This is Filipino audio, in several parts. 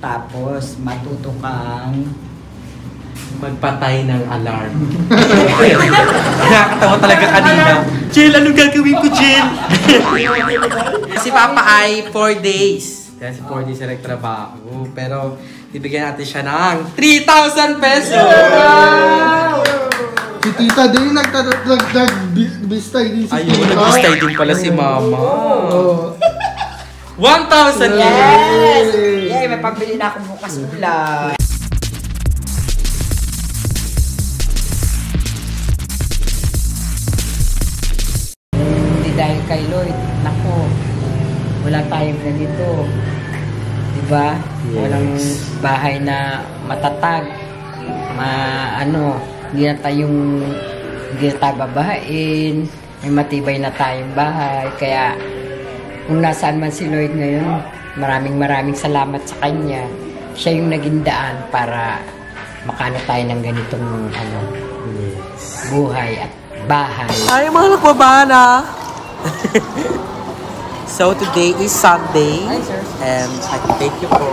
Tapos, matuto kang magpatay ng alarm. Nakakatawa talaga kanina. Jill, anong gagawin ko, Jill? Si Papa ay 4 days. Kasi 4 days siya nagtrabaho. Pero, bibigyan natin siya ng 3,000 pesos! wow! Si Tita din nag-bistay din si Tita. Ayun, nag-bistay din pala si Mama. 1,000 Yes! Yay! May pambili na akong bukas ulan. Hindi dahil kay Lloyd, naku, wala tayong ganito. Diba? Yes. Walang bahay na matatag. Hindi na tayo babahain. May matibay na tayong bahay. Kaya, kung nasaan man si Lloyd ngayon, maraming salamat sa kanya. Siya yung naging daan para makano tayo ng ganitong buhay at bahay. Ay, mga nagbabana! So, today is Sunday. Hi, sir. And thank you po.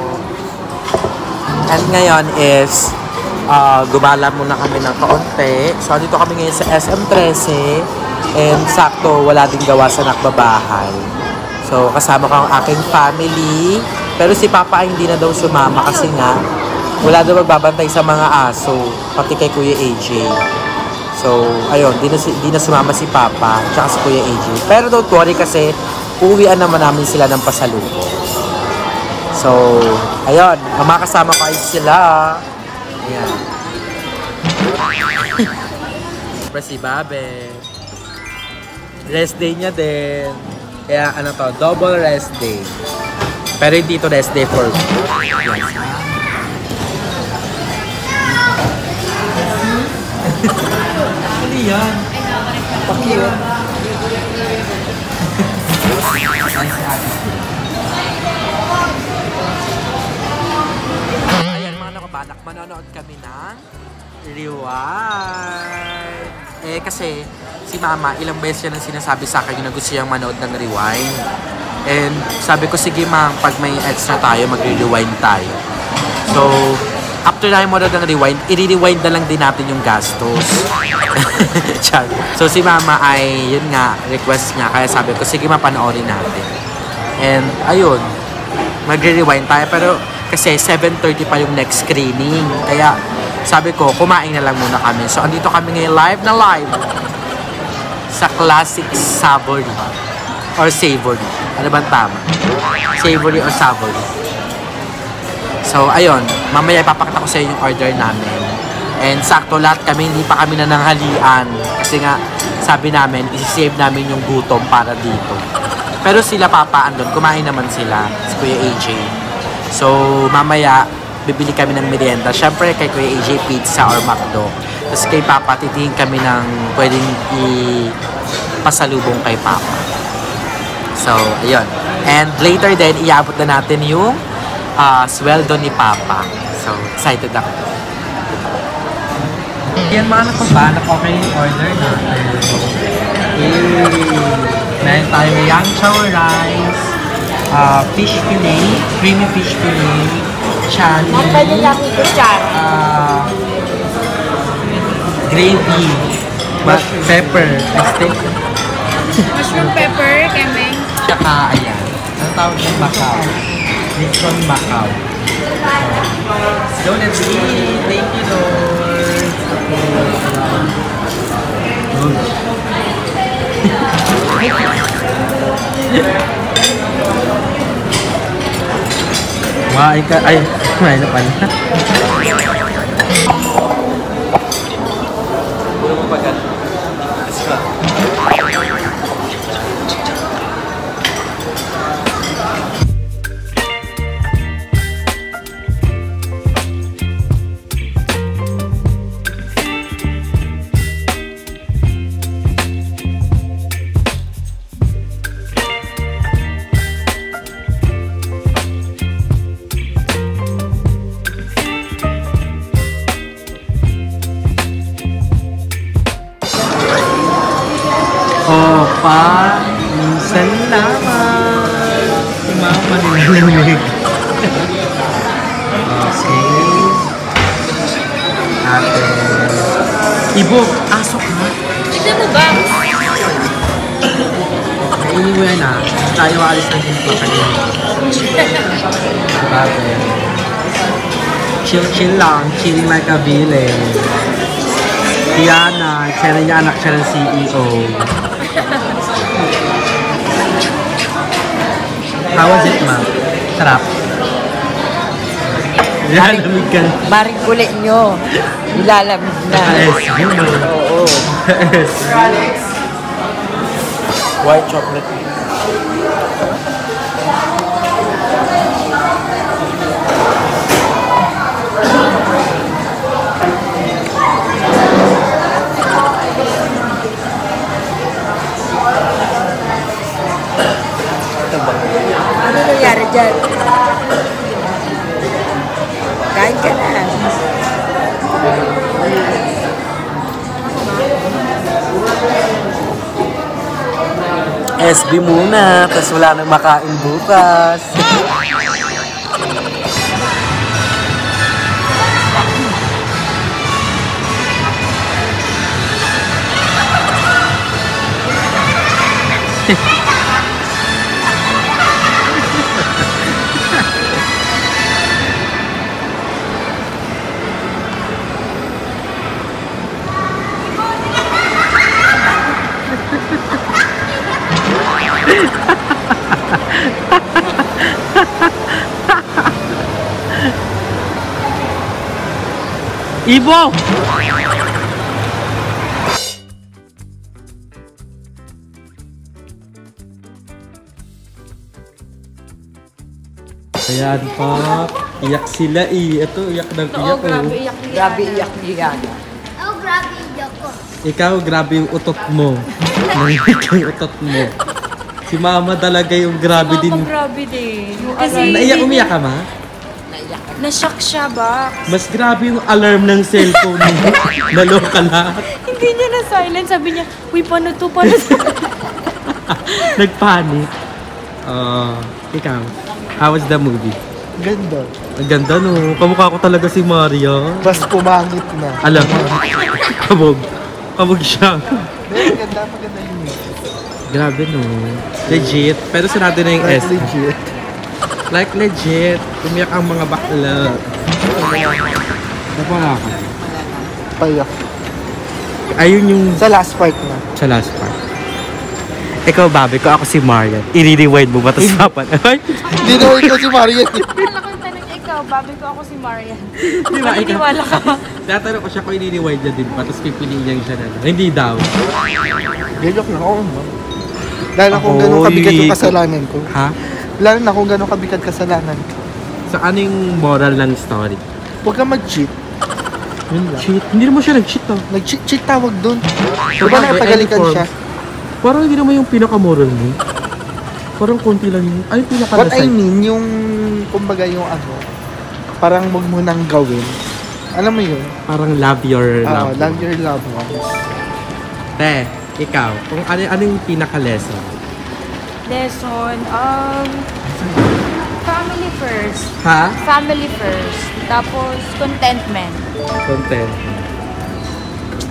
And ngayon is gumala muna kami ng kaunti. So, dito kami ngayon sa SM13. And sakto, wala din gawa sa nakbabahay. So, kasama ko ang aking family. Pero si Papa ay hindi na daw sumama kasi nga wala daw magbabantay sa mga aso, pati kay Kuya AJ. So, ayun, di na sumama si Papa tsaka si Kuya AJ. Pero don't worry kasi uuwian naman namin sila ng pasalubong. So, ayun, makakasama ko ay sila. Ayan. Siyempre si Babe. Rest day niya din. Kaya ano to, double rest day. Pero hindi ito rest day for me. Yes. Ano yan? Pakiyot. Ayan mga nakabanak, manonood kami ng Rewind. Kasi si Mama, ilang beses yan ang sinasabi sa akin na gusto siyang manood ng Rewind. And sabi ko, sige Mang, pag may extra tayo, magre-rewind tayo. So, after namin manood ng Rewind, i-rewind na lang din natin yung gastos. So si Mama ay, yun nga, request niya. Kaya sabi ko, sige mapanoorin natin. And ayun, magre-rewind tayo. Pero kasi 7:30 pa yung next screening. Kaya sabi ko, kumain na lang muna kami. So andito kami ngayon live sa Classic Savory or Savory. Ano bang tama? Savory or Savory. So ayun, mamaya ipapakita ko sa inyo yung order namin. And sakto lahat kami, hindi pa kami nananghalian. Kasi nga, sabi namin, isi-save namin yung gutom para dito. Pero sila Papa andun, kumain naman sila, si Kuya AJ. So, mamaya, bibili kami ng merienda. Siyempre, kay Kuya AJ, pizza or McDo. Tapos kay Papa, titingin kami ng pwedeng ipasalubong kay Papa. So, ayun. And later then, iabot na natin yung sweldo ni Papa. So, excited ako. Yan mga nakabanak, okay yung order natin. Meron tayo yang chow rice, fish fillet, creamy fish fillet, chani, Pwede lang ito dyan. gravy, pepper, Mushroom pepper, kemeng. tsaka ayan. Ang tawag ng Macau. It's from Macau. So let's eat. Thank you, Lord. Ay, kumain na pala. Puro mo pagkat. Let's go. Ibo, aso ka? Tignan mo ba? Kainin mo yan ah. Tayo alis na din pa kanina. Grabe. Chill lang. Chilling like a village. Tiana, kaya niya anak siya ng CEO. How was it, ma? Sarap. Nilalamig ka na. Maring kulit nyo. Nilalamig na. Yun mo. Oo. White chocolate. Ano nangyari dyan? Kain ka na. SB muna, tapos wala nang makain bukas. Ibo! Ayan pa. Iyak sila eh. Ito, iyak ng iyak. Grabe, iyak niya. Grabe iyak niya. Oh, grabe iyak ko. Ikaw, grabe yung utot mo. Nanginig yung utot mo. Si mama talaga yung grabe din. Mama, grabe din. Kasi Naiyak, umiyak ka ma? na-shock siya ba? Mas grabe yung alarm ng cellphone mo. Naloka lahat. Hindi niya na-silent. Sabi niya, uy, paano to? Paano to? Nagpanic. Ikaw, how was the movie? Ganda. Ang ganda no. Kamukha ko talaga si Mario. Bas pumangit na. Alam, kabog. Kabog siya. Ganda, maganda yung music. Grabe no. Legit. Pero sinado na yung S. Legit. Like legit. Umiyak ang mga bakla. Napala ka. Payak. Ayun yung Sa last part na. sa last part. Ikaw, Bobby, ko ako si Marian. I-rewind mo ba ito sa papan? Ay, Hindi na ikaw si Marian. Wala kong tanong ikaw, babi ko ako si Marian. di ba ikaw? Naniniwala ka ba? Tatanong ko siya kung i-rewind niya din pa, tapos pipiliin niya siya na. Hindi daw. Gayok na ako. Lalo na kung gano'ng kabigat yung kasalanan ko. Ha? Lalo na kung gano'ng kabigat kasalanan ko. So, ano yung moral ng story? Huwag kang mag-cheat. Yun lang. Cheat? Hindi naman siya nag-cheat ah. Nag-cheat tawag doon. Di ba Sabagay, nakapagalikan any siya? Parang hindi naman yung pinaka-moral mo. Parang konti lang yung... Ay, pinaka What I mean, yung, kumbaga yung ano, parang huwag mo nang gawin. Alam mo yun? Parang love your love. Love your loved ones. Te, ikaw, kung ano yung pinaka-lesson? Lesson, family first. Ha? Family first. Tapos, contentment. Content.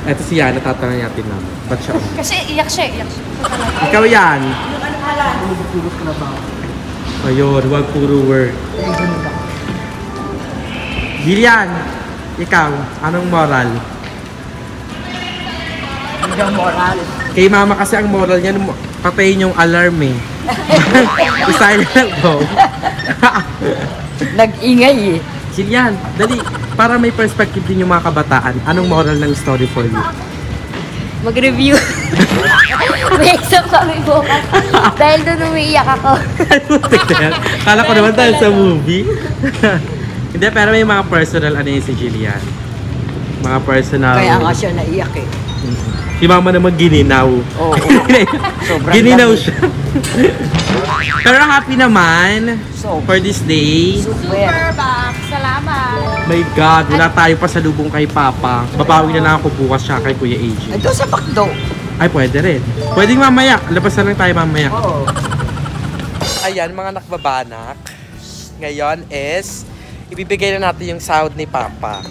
Eto si Yana, tatanungin natin na. Ba't siya? Kasi iyak siya, iyak siya. Ikaw yan! Ayun, huwag puro work. Gillian! Ikaw, anong moral? Hindi moral. Kay mama kasi ang moral niya, patayin yung alarm eh. Silent lang po. Nag-ingay eh. Gillian, dali. Para may perspective din yung mga kabataan, anong moral ng story for you? Mag-review. May exam kami bukas. Dahil doon umiiyak ako. Kala ko naman dahil sa movie. Hindi, pero may mga personal ano yun si Gillian. Mga personal... Kaya nga siya naiyak eh. Si mama naman gininaw. Oo. Sobrang Gininaw lamig. siya. Pero happy naman So, for this day. Super box, salamat. My God, wala tayo pa sa lubong kay Papa. Babawi na lang ako bukas siya kay Kuya AJ. ito sa Bakdo. Ay, pwede rin. Pwedeng mamaya. Labas na lang tayo mamaya. Oo. Ayan, mga nakbabanak. Ngayon is, ibibigay na natin yung sahod ni Papa.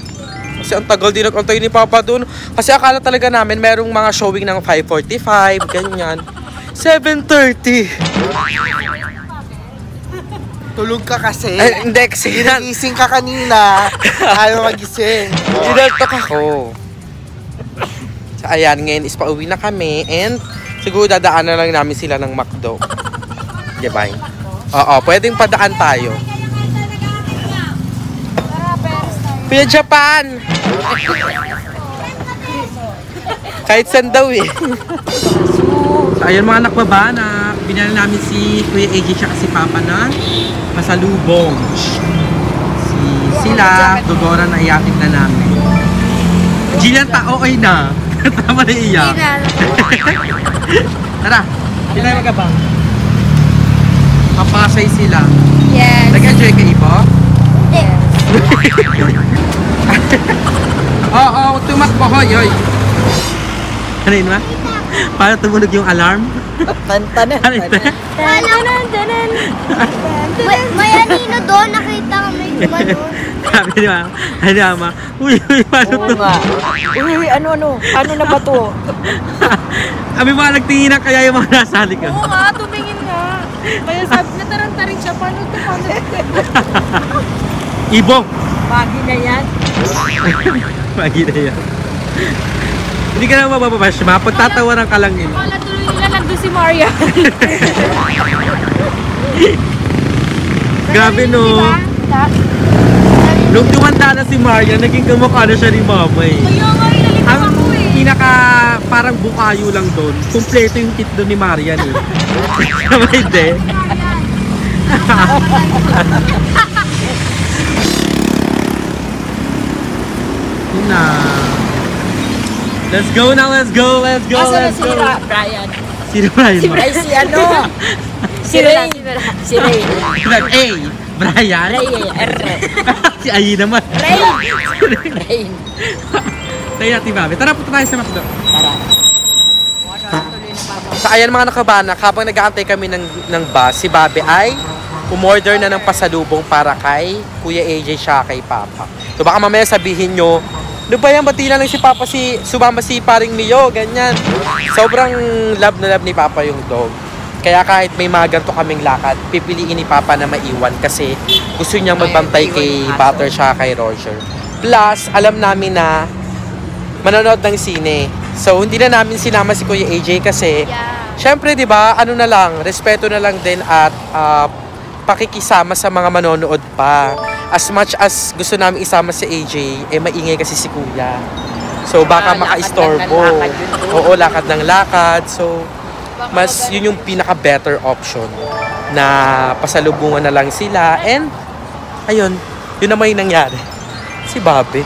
Kasi ang tagal din nag-antay ni Papa doon. Kasi akala talaga namin merong mga showing ng 5:45, ganyan. 7:30. Tulog ka kasi. Ay, hindi kasi Gising ka kanina. Ayaw magising. inaltok ako. So, ayan, ngayon is pauwi na kami and siguro dadaan na lang namin sila ng McDo. Diba? Oo, pwedeng padaan tayo. Pia Japan! Kahit saan daw eh. So, ayun mga nakbabana, binala namin si Kuya AJ siya si Papa ng pasalubong. Sila, Dodora na iyakin na namin. Gillian, okay na. Tama na iyak. Tara, sila yung magabang. Papasay sila. Yes. Nag-enjoy ka, Ipo? Yes. Oo, tumakbo, hoy, hoy. Ano yun ba? Para tumunog yung alarm? Tantanan. Ano yun? May anino doon, nakita ko may gumano. Sabi ni Mama, ano Mama? Uy, paano to? Uy, ano? Paano na ba to? Kami mga nagtingin na kaya yung mga nasali ka. Oo nga, tumingin nga. Kaya sabi, nataranta rin siya. Paano ito? Ibong! Pagi na yan. Pagi na yan. Hindi ka na mababash, Ma. Pagtatawanan ka lang yun. Wala tuloy nila nandun si Maria. Grabe no. Nung tumanda na si Maria, naging kamukha na siya ni Mama eh. Kaya nga, inalita Ang ako eh. pinaka parang bukayo lang doon, kumpleto yung kit doon ni Marian eh. Tama hindi? Yun na. Let's go now, let's go, let's go, Asa na let's si go. Brian? Sino Brian? Ay, si ano? Si Ray. Si Ray. A, Brian. Ray, R. Si Ayi naman. Ray. Ray. Tayo natin, Babe. Tara, punta tayo sa McDo. Tara. So ayan mga nakabanak, habang nag-aantay kami ng bus, si Babe ay umorder na ng pasalubong para kay Kuya AJ siya kay Papa. So baka mamaya sabihin nyo, ano ba yan, bati lang si Papa sumama si paring Mio, ganyan. Sobrang love na love ni Papa yung dog. Kaya kahit may mga ganito kaming lakad, pipiliin ni Papa na maiwan kasi gusto niyang magbantay kay Butter siya kay Roger. Plus, alam namin na manonood ng sine. So, hindi na namin sinama si Kuya AJ kasi, syempre, di ba, ano na lang, respeto na lang din at pakikisama sa mga manonood pa. As much as gusto namin isama si AJ, eh maingay kasi si Kuya. So, baka maka-istorbo. Oo, lakad ng lakad. So, mas yun yung pinaka-better option na pasalubungan na lang sila. And, ayun, yun naman yung nangyari. Si Bobby.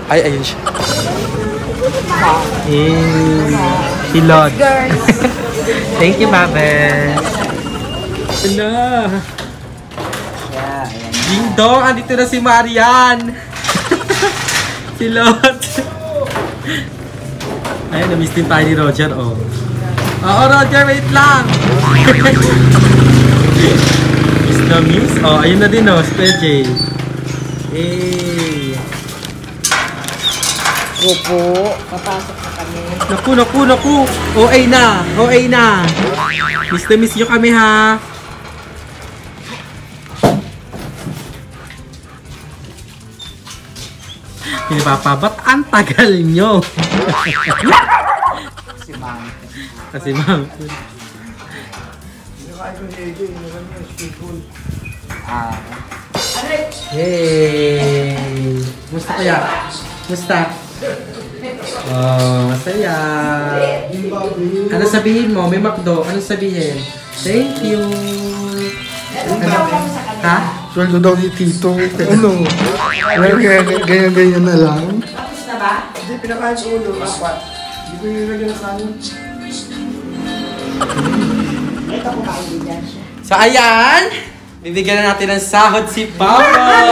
Ay, ayun siya. Si Lord. Thank you, Babe. Hala. Ding dong, andito na si Marian. Si Lord. Ayun, na-miss din tayo ni Roger, oh. Oo, Roger, wait lang. Miss na miss. Oh, ayun na din, oh, si PJ. Eh. Opo, papasok na kami. Naku. OA na. Miss na miss nyo kami, ha. Hindi Papa, ba't ang tagal nyo? Kasi ma'am. Hey! Musta kaya? Musta? Oh, masaya. Ano sabihin mo? May McDo. Ano sabihin? Thank you. Ano? Ha? Sweldo daw ni Tito. Ano? Ganyan na lang. Tapos na ba? Hindi, pinakain sa ulo. Apat. Hindi ko nilagyan na kanin. Ito ko kaibigan siya. So, ayan! Bibigyan na natin ng sahod si Papa!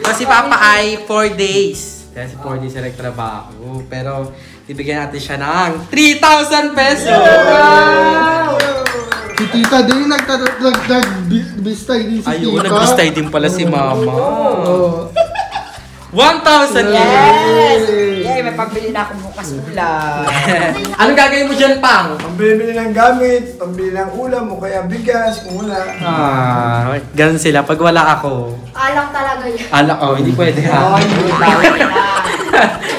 So, si Papa ay 4 days. Kasi 4 days na nagtrabaho. Pero, bibigyan natin siya ng 3,000 pesos! Si tita din, nag-bistay din si tita. Ayun, nag-bistay din pala si mama. Oo. 1,000 Yes! Yay, may pambili na ako bukas ulam. Anong gagawin mo dyan, Pang? Pambili ng gamit, pambili ng ulam o kaya bigas kung wala. Ganun sila. Pag wala ako, Alak talaga yan. hindi pwede Oh, hindi bawal na.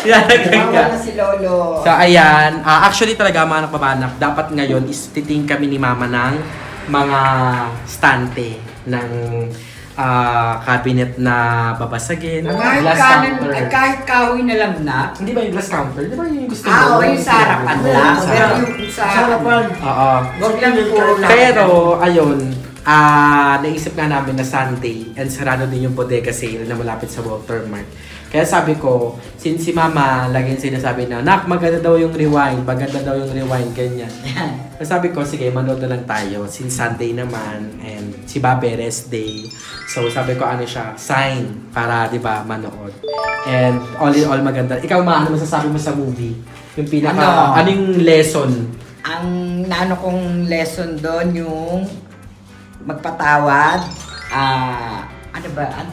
Ilalagay ka. Bawal na si Lolo. So, ayan. Actually talaga, mga nakpabanak, dapat ngayon is titing kami ni Mama ng mga stante ng cabinet na babasagin. Kahit kahoy na lang na. Hindi ba yung glass counter? Di ba yung gusto mo? Oo, yung sa harapan lang. Pero yung sa harapan. Oo. Huwag lang puro lang. Pero, ayun, naisip nga namin na Sunday and sarado din yung bodega sale na malapit sa Walter Mart. Kaya sabi ko, since si Mama laging sinasabi na, Nak, maganda daw yung rewind, ganyan. So sabi ko, sige, manood na lang tayo since Sunday naman and si Babe rest day. So sabi ko, ano siya, sign para, di ba, manood. And all in all, maganda. Ikaw, Ma, ano masasabi mo sa movie? Yung pinaka, ano yung lesson? Ang naano kong lesson doon yung magpatawad, magpatawad.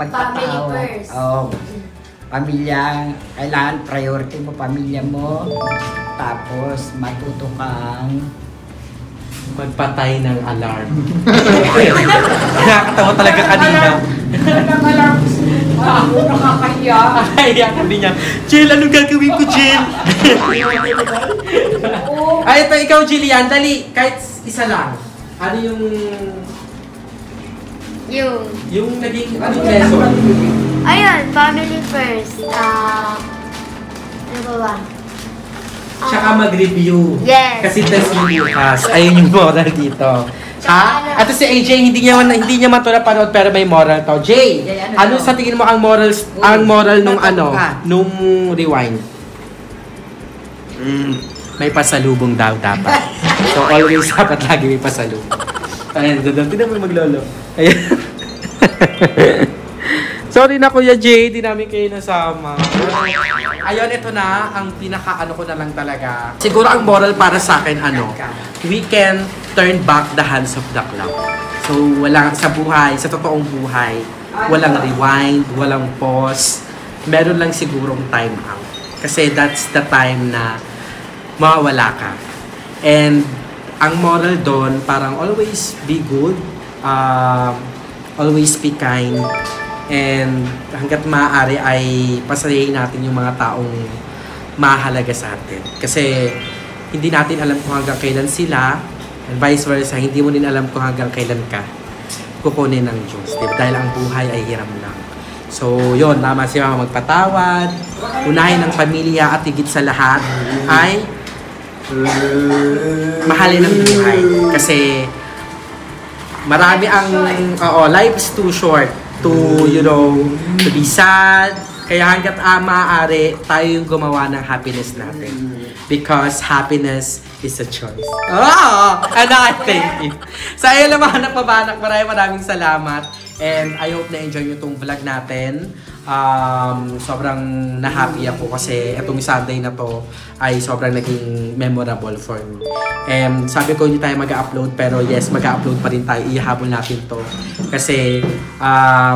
Family first. Oo. Pamilya, kailangan priority mo pamilya mo. Tapos matuto kang Magpatay ng alarm. Nakakatawa talaga kanina. Ang alarm. Ako nakakahiya. Ay, sabi niya, Jill, anong gagawin ko, Jill? Ay, ito, ikaw, Jillian, dali, kahit isa lang. Ano yung naging, ano yung lesson? Ayun, family first. Ano ba ba? Tsaka mag-review. Yes. Kasi test mo bukas. Ayun yung moral dito. Ha? At si AJ, hindi niya man ito napanood pero may moral to. Jay, ano sa tingin mo ang moral nung nung rewind? May pasalubong daw dapat. So always dapat lagi may pasalubong. Ayun, doon. Tignan mo maglolo. Ayun. Sorry na Kuya Jay, di namin kayo nasama. Ayun, ito na, ang pinaka-ano ko na lang talaga. Siguro ang moral para sa akin, we can turn back the hands of the clock. So, sa totoong buhay, walang rewind, walang pause. Meron lang sigurong time out. Kasi that's the time na mawawala ka. And, ang moral doon, parang always be good, always be kind, and hanggat maaari ay pasayahin natin yung mga taong mahalaga sa atin. Kasi hindi natin alam kung hanggang kailan sila, and vice versa, hindi mo din alam kung hanggang kailan ka kukunin ng Diyos. Diba? Dahil ang buhay ay hiram lang. So, yun, tama si Mama magpatawad, unahin ng pamilya at higit sa lahat ay mahalin ang buhay. Kasi marami ang, life is too short to be sad. Kaya hanggat maaari, tayo yung gumawa ng happiness natin. Because happiness is a choice. And I thank you. Sa iyo lang mga nakpabanak, maraming salamat. And I hope na-enjoy nyo itong vlog natin. Sobrang na-happy ako kasi itong Sunday na to ay sobrang naging memorable for me. Sabi ko hindi tayo mag-upload pero yes, mag-upload pa rin tayo. Ihabol natin to. Kasi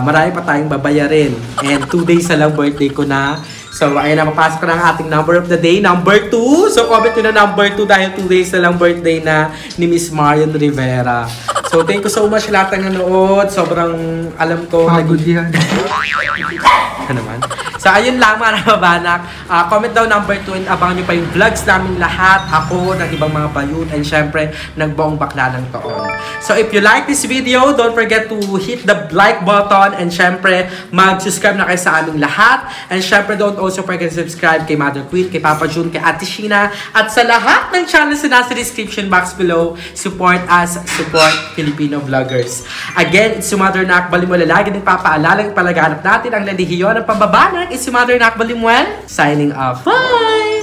marami pa tayong babayarin. And 2 days na lang birthday ko na. So ayun na, mapasok na ang ating number of the day, number 2. So comment nyo na number 2 dahil 2 days na lang birthday na ni Miss Marian Rivera. So thank you so much lahat ng nanood. Sobrang alam ko. Pagod yan. Ano naman? So ayun lang mga nababanak. Comment daw number 2 and abangan nyo pa yung vlogs namin lahat. Ako, ng ibang mga bayut, and syempre, nagbuong bakla ng taon. So if you like this video, don't forget to hit the like button and syempre, mag-subscribe na kayo sa aming lahat. And syempre, don't also forget to subscribe kay Mother Queen, kay Papa June, kay Ate Sheena, at sa lahat ng channels na nasa description box below. Support us, support Filipino vloggers. Again, it's si Mother Nak Balimuel. Lagi din papaalala yung palaganap natin ang relihiyon ng pambabanag. It's si Mother Nak Balimuel. Signing off. Bye!